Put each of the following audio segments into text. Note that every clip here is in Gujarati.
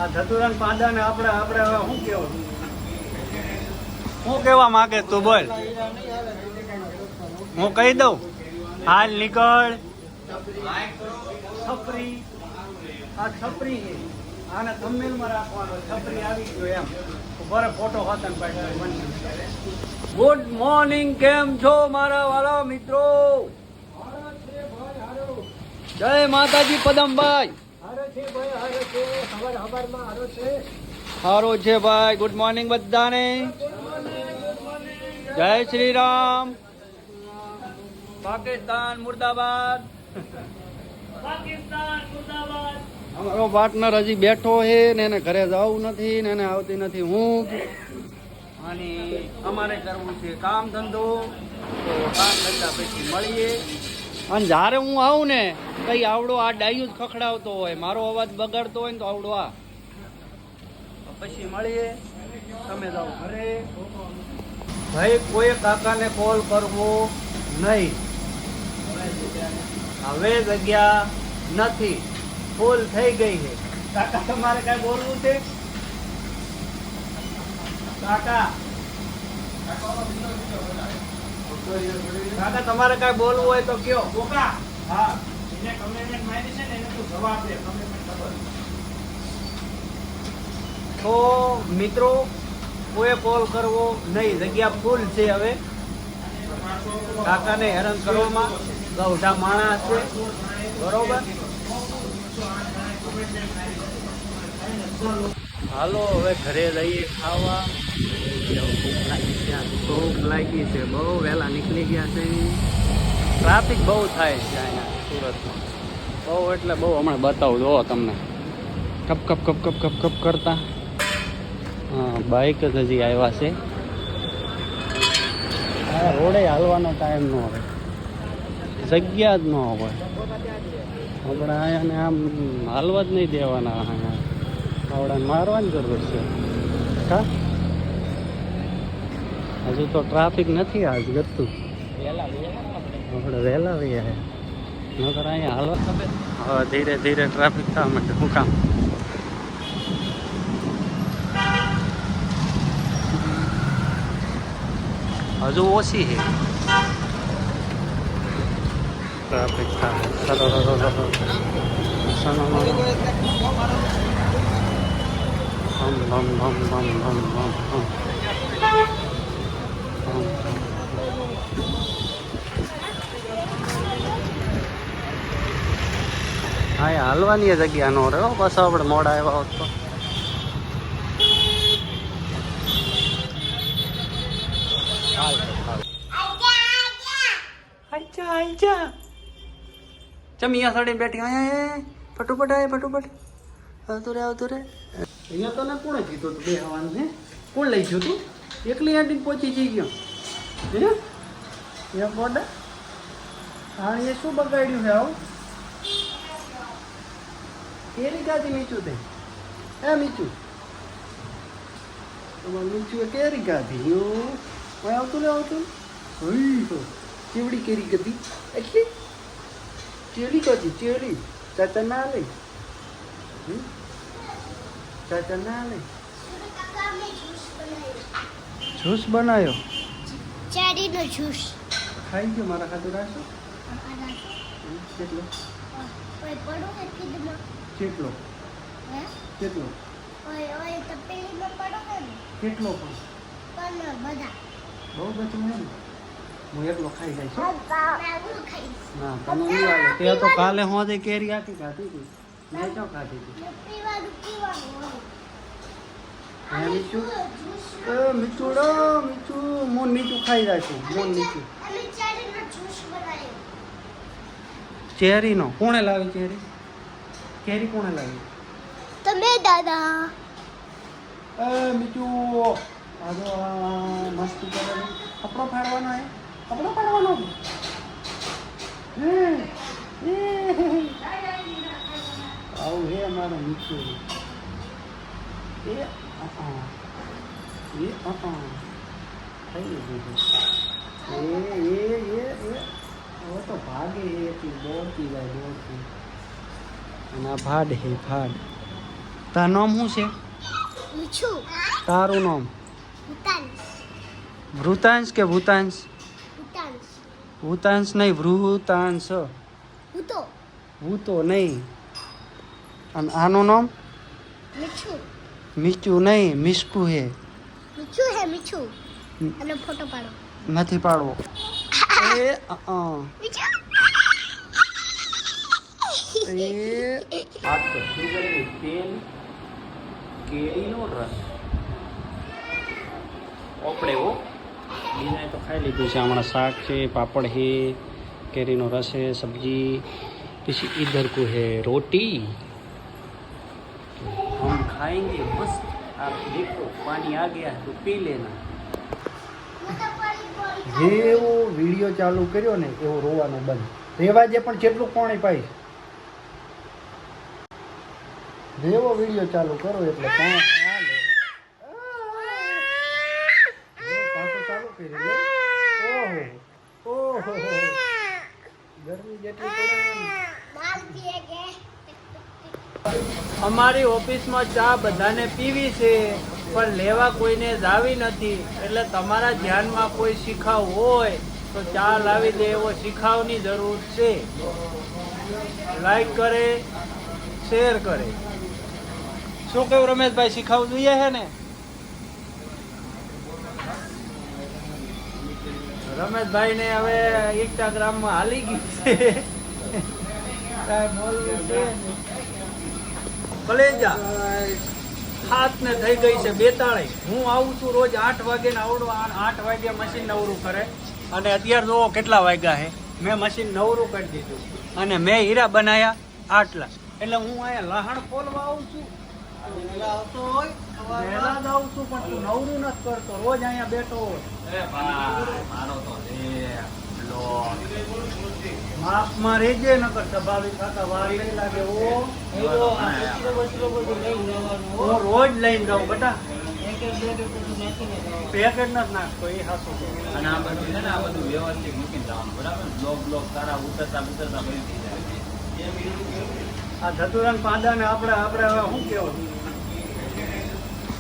આ ધતુરાન પાંદા ને આપણે હવે શું કેવું, શું કહેવા માંગે તું બોલ, હું કહી દઉં. હાલ નીકળ. છપરી, આ છપરી છે, આને થંબનેલમાં રાખવાનો. છપરી આવી ગયો એમ બરે ફોટો હાથન પાડી. ગુડ મોર્નિંગ, કેમ છો મારા વાલા મિત્રો? જય માતાજી પદમભાઈ. સારો છે ભાઈ. ગુડ મોર્નિંગ બધાને. જય શ્રી રામ. પાકિસ્તાન મુર્દાબાદ. પાકિસ્તાન મુર્દાબાદ. અમારો પાર્ટનર હજી બેઠો છે ને એને ઘરે જવું નથી ને એને આવતી નથી ઊંઘ. અને અમારે કરવું છે કામ ધંધો, તો કામ ધંધા પછી મળીએ. અને જ્યારે હું આવું ને કઈ આવડો આ ડાયું જ ખખડાવતો હોય, મારો અવાજ બગાડતો હોય ને તો આવડો આ પછી મળીએ. તમે જાઓ ઘરે. ભાઈ કોઈ કાકાને કોલ કરવો નહીં, હવે જગ્યા નથી, ફૂલ થઈ ગઈ છે. કાકા તમારે કઈ બોલવું છે? કાકા કાકા તમારે કઈ બોલવું હોય તો કયો. કોકા હા, એને કમેન્ટ મારી છે ને એને તું જવાબ દે. કમેન્ટ ખબર તો મિત્રો કોઈ કોલ કરવો નહીં, જગ્યા ફૂલ છે. હવે કાકાને હેરાન કરવામાં ગૌઢા માણસ છે, બરોબર. હાલો હવે ઘરે જઈએ ખાવા. ભૂખ લાગી છે, બહુ વહેલા નીકળી ગયા છે. ટ્રાફિક બહુ થાય છે અહીંયા સુરતમાં, બહુ એટલે બહુ. હમણાં બતાવું જો તમને, cup cup cup cup cup cup કરતા. હા, બાઇક જ હજી આવ્યા છે. આ રોડે હાલવાનો ટાઈમ ન હોય, જગ્યા જ ન હોય. આપણે અહીંયાને આમ હાલવા જ નહીં દેવાના. અહીંયા આવડાને મારવાની જરૂર છે કા. હજુ તો ટ્રાફિક નથી આજ ગતું. આપણે વહેલા વહ્યા નકર અહીંયા હાલવા. હવે ધીરે ધીરે ટ્રાફિક થવા માટે શું કામ. હજુ ઓછી છે ટ્રાફિક થાય. હા, હાલવાની જગ્યા નો રહ્યો. બસ આપણે મોડા આવ્યા હોત તો. ચમિયા સાડી બેઠી અહીંયા ફટોફટ આવે ફટોફટ. આવતું રે આવતું રે. અહીંયા તને કોણે કીધું તું બે હવાનું હે? કોણ લઈ ગયું તું? એકલી આંટી પહોંચી જઈ ગયો હે? એ બોડા હા, એ શું બગાડ્યું છે આવું? કેરી ગાધી મીચું તે? હે મીચું? તમારે મીચું એ કેરી ગાધી. આવતું રે આવતું. ચેવડી કેરી ગધી એટલી ચેરી ગધી ચેરી. ચાચા ના લે, ચાચા ના લે. જ્યુસ બનાવ્યો, ચેરીનો જ્યુસ. ખાઈ ગયો મારા ખાતે રાખો. કેટલો કેટલો કેટલો કેટલો પણ બહુ બધું એમ. હું એકલો ખાઈ જાય છું. ના તને નહીં લાગે. તે તો કાલે હોજે કેરી આખી ખાધી હતી. મેં ક્યાં ખાધી હતી? મીઠું મીઠુડો મીઠું મોન મીઠું ખાઈ જાય છું. મોન મીઠું. ચેરીનો કોણે લાવી? ચેરી કેરી કોણે લાવી? તમે દાદા. મીઠું આ જો મસ્તી કરે. કપડો ફાડવાનો હે, કપડો ફાડવાનો. આવું હે અમારું મીઠું. એ એ થઈ ગયું. હવે તો ભાગે એટલી દોડતી જાય દોડતી. અને આ ભાડ હે ભાડ. તારું નામ શું છે? મીઠું. તારું નામ ભૂતાંશ. વૃતાંશ કે ભૂતાંશ? ભૂતાંશ. ભૂતાંશ નહીં, વૃતાંશ. ભૂતો. ભૂતો નહીં. અને આનું નામ? મીઠું. મીચું નહીં, મિસકુ હે. મીઠું હે મીઠું. અને ફોટો પાડો. નથી પાડવો. એ મીઠું. એ આ તો સુગરનું તેલ, કેરીનો રસ. ઓપડે હો. બીજાએ તો ખાઈ લીધું છે. હમણાં શાક છે, પાપડ है, કેરીનો રસ है, सब्जी. किसी इधर को है रोटी. हम खाएंगे मस्त. आप देखो पानी आ गया तो पी लेना. જેવો વિડીયો ચાલુ કર્યો ને એવો રોવાનું બંધ. રેવા જે પણ જેટલું પાણી પાઈશ. જેવો વિડીયો ચાલુ કરો એટલે પાણી હાલે. પાછું ચાલુ કરી લે. ઓહો ઓહો ગરમી જેટલી પડે. અમારી ઓફિસમાં ચા બધાને પીવી છે પણ લેવા કોઈને જાવી નથી. એટલે તમારા ધ્યાનમાં કોઈ શીખાવ હોય તો ચા લાવી દે એવો શીખાવની જરૂર છે. લાઈક કરે, શેર કરે. શું કહ્યું રમેશભાઈ? શીખાવ જોઈએ છે ને? રમેશભાઈ ને હવે ઇન્સ્ટાગ્રામમાં હાલી ગઈ છે. કાંઈ બોલવું છે ભલે જા. હાથ ને થઈ ગઈ છે 42. હું આવું છું રોજ 8 વાગે ને આવડું 8 વાગે મશીન નવરું કરે. અને અત્યારે જોવો કેટલા વાગ્યા છે. મેં મશીન નવરું કરી દીધું અને મેં હીરા બનાવ્યા આટલા. એટલે હું અહીંયા લહાણ ખોલવા આવું છું. વહેલા જ આવું છું પણ તું નવરું નથી કરતો. રોજ અહીંયા બેઠો હોય. માપમાં રેજે નકર સ્વાભાવિક ખાતા વાર નહીં લાગે. હું રોજ લઈને જાઉં બેટા. પેકેટ નથી નાખતો એ હાસો. અને આ બધું છે ને આ બધું વ્યવસ્થિત મૂકીને જવાનું બરાબર. બ્લોક તારા ઉતરતા બળી થઈ જાય. આ ધતુરાન પાંદા ને આપણે હવે શું કેવું?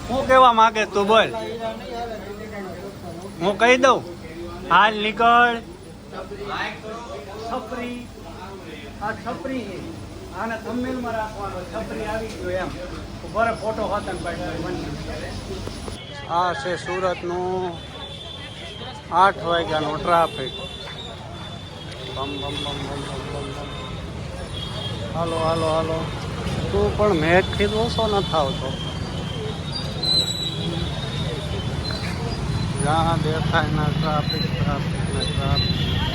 શું કહેવા માંગે તું બોલ. હું કહી દઉં હાલ નીકળ. છપરી. આ છપરી છે. આને થંબનેલમાં રાખવાનો. છપરી આવી ગયો એમ. બરે ફોટો હોતન પાડી. આ છે સુરતનું 8 વાગ્યાનું ટ્રાફિક. બમ બમ બમ બમ બમ બમ બમ. હાલો હાલો હાલો. તું પણ મેઘ થી ઓછો નથી આવતો. જ્યાં દેખાય ના ટ્રાફિક ટ્રાફિક ને ટ્રાફિક.